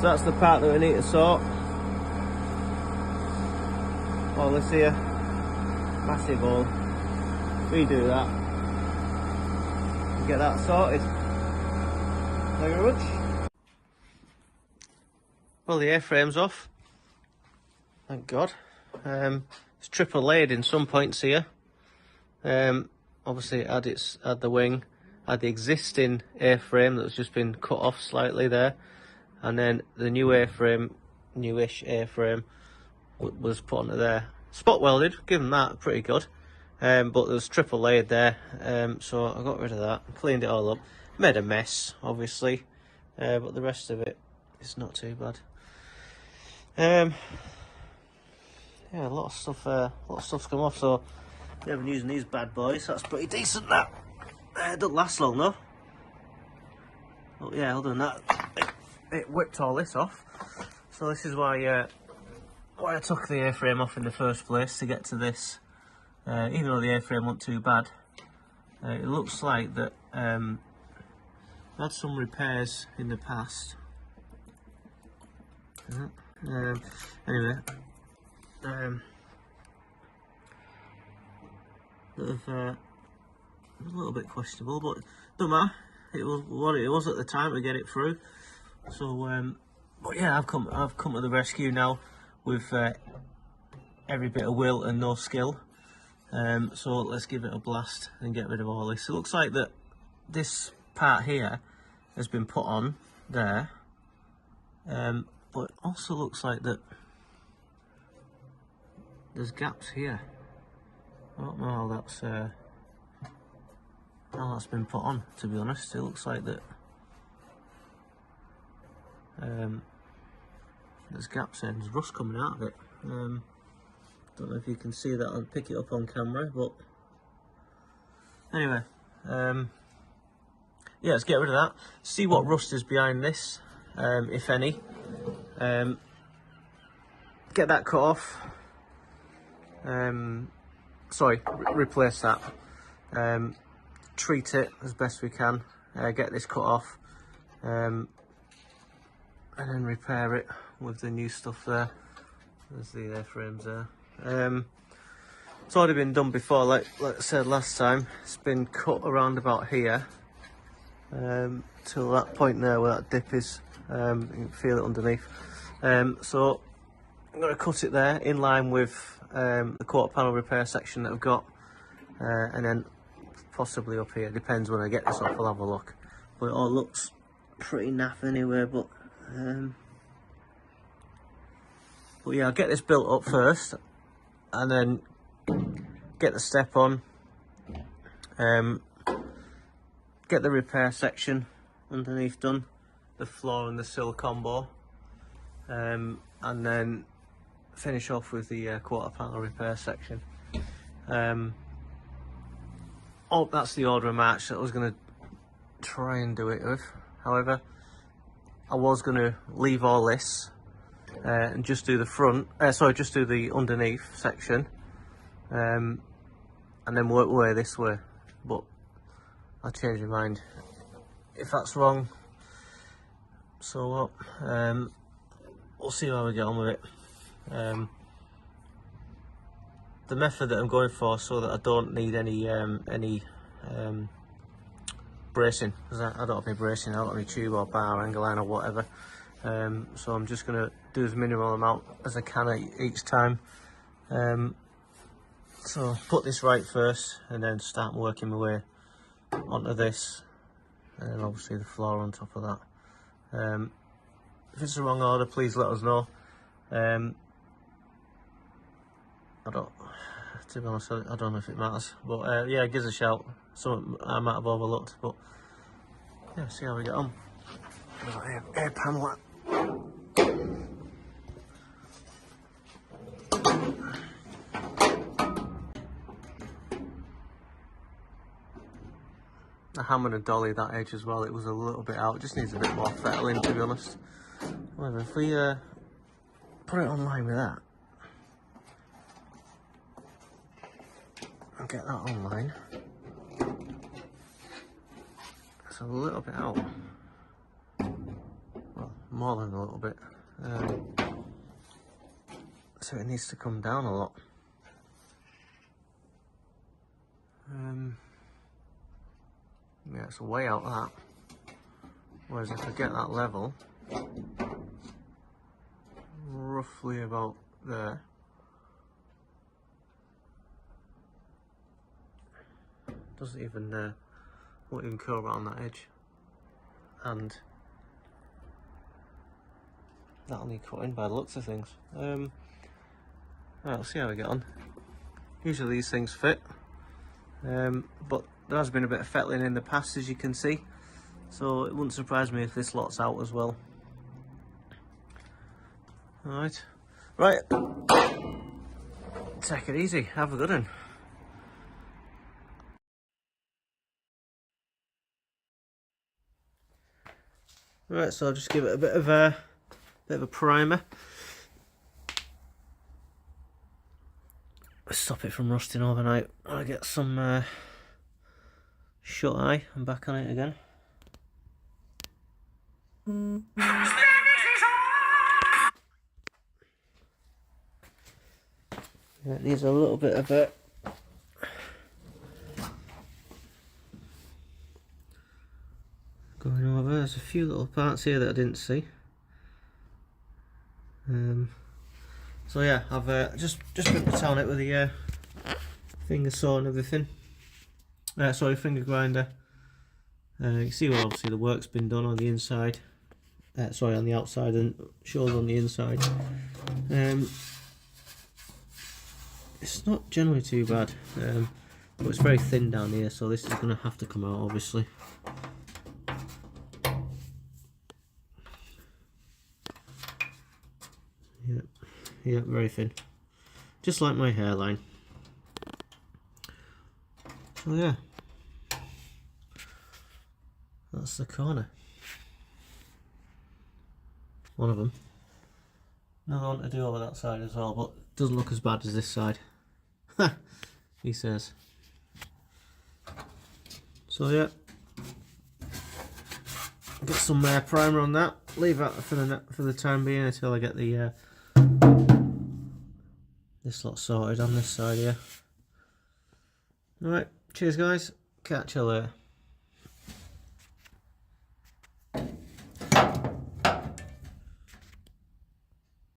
that's the part that we need to sort. All this here, massive hole. Redo that. Get that sorted. Thank you very much. Well, the airframe's off. Thank God. It's triple laid in some points here. Obviously it had the wing, had the existing airframe that's just been cut off slightly there, and then the new airframe, newish airframe, was put onto there. Spot welded, given that, pretty good. But there's triple laid there, so I got rid of that, cleaned it all up, made a mess obviously, but the rest of it is not too bad. Yeah, a lot of stuff's come off, so I've been using these bad boys. That's pretty decent. That doesn't last long though. But yeah, other than that, it whipped all this off. So this is why I took the airframe off in the first place, to get to this. Even though the airframe wasn't too bad, it looks like that had some repairs in the past. Anyway, that have a little bit questionable, but don't matter. It was what it was at the time to get it through. So, but yeah, I've come to the rescue now with every bit of will and no skill. So let's give it a blast and get rid of all this. It looks like that this part here has been put on there, but it also looks like that there's gaps here. I don't know how that's been put on, to be honest. It looks like that there's gaps there, and there's rust coming out of it. Don't know if you can see that. I'll pick it up on camera, but anyway, yeah, let's get rid of that. See what rust is behind this, if any. Get that cut off. Sorry, replace that. Treat it as best we can. Get this cut off, and then repair it with the new stuff there. There's the airframes there. It's already been done before, like I said last time. It's been cut around about here, till that point there where that dip is. You can feel it underneath. So I'm going to cut it there in line with the quarter panel repair section that I've got, and then possibly up here. Depends when I get this off, I'll have a look. But it all looks pretty naff anyway. But yeah, I'll get this built up first, and then get the step on, get the repair section underneath done, the floor and the sill combo, and then finish off with the quarter panel repair section. Oh, that's the order of march that I was going to try and do it with. However, I was going to leave all this and just do the front, just do the underneath section, and then work way this way, but I changed my mind. If that's wrong, so what? We'll see how we get on with it. The method that I'm going for, so that I don't need any bracing, because I don't have any bracing, I don't have any tube or bar, angle line or whatever. So I'm just going to do as minimal amount as I can each time. So put this right first, and then start working my way onto this, and then obviously the floor on top of that. If it's the wrong order, please let us know. To be honest, I don't know if it matters, but yeah, give us a shout. Something I might have overlooked, but yeah, see how we get on. Air panel. I hammered and dolly that edge as well. It was a little bit out. It just needs a bit more fettling, to be honest. However, if we put it on line with that and get that on line, it's a little bit out. Well, more than a little bit. So it needs to come down a lot. Yeah, it's way out that. Whereas if I get that level, roughly about there, doesn't even won't even curl around that edge, and that'll need cutting by the looks of things. Right, we'll see how we get on. Usually these things fit, but there has been a bit of fettling in the past, as you can see, so it wouldn't surprise me if this lot's out as well. Alright, right, take it easy, have a good one. Right, so I'll just give it a bit of a primer. Stop it from rusting overnight. I'll get some shut eye and back on it again. Yeah, it needs a little bit of a going over. There's a few little parts here that I didn't see. So yeah, I've just been on it with the finger saw and everything. Sorry, finger grinder. You can see where obviously the work's been done on the inside. Sorry, on the outside, and shows on the inside. It's not generally too bad, but it's very thin down here, so this is going to have to come out, obviously. Yeah, very thin, just like my hairline. So yeah, that's the corner. One of them. Another one to do over that side as well, but it doesn't look as bad as this side. He says. So yeah, get some primer on that. Leave that for the time being until I get the this lot sorted on this side here. Alright, cheers guys. Catch you later.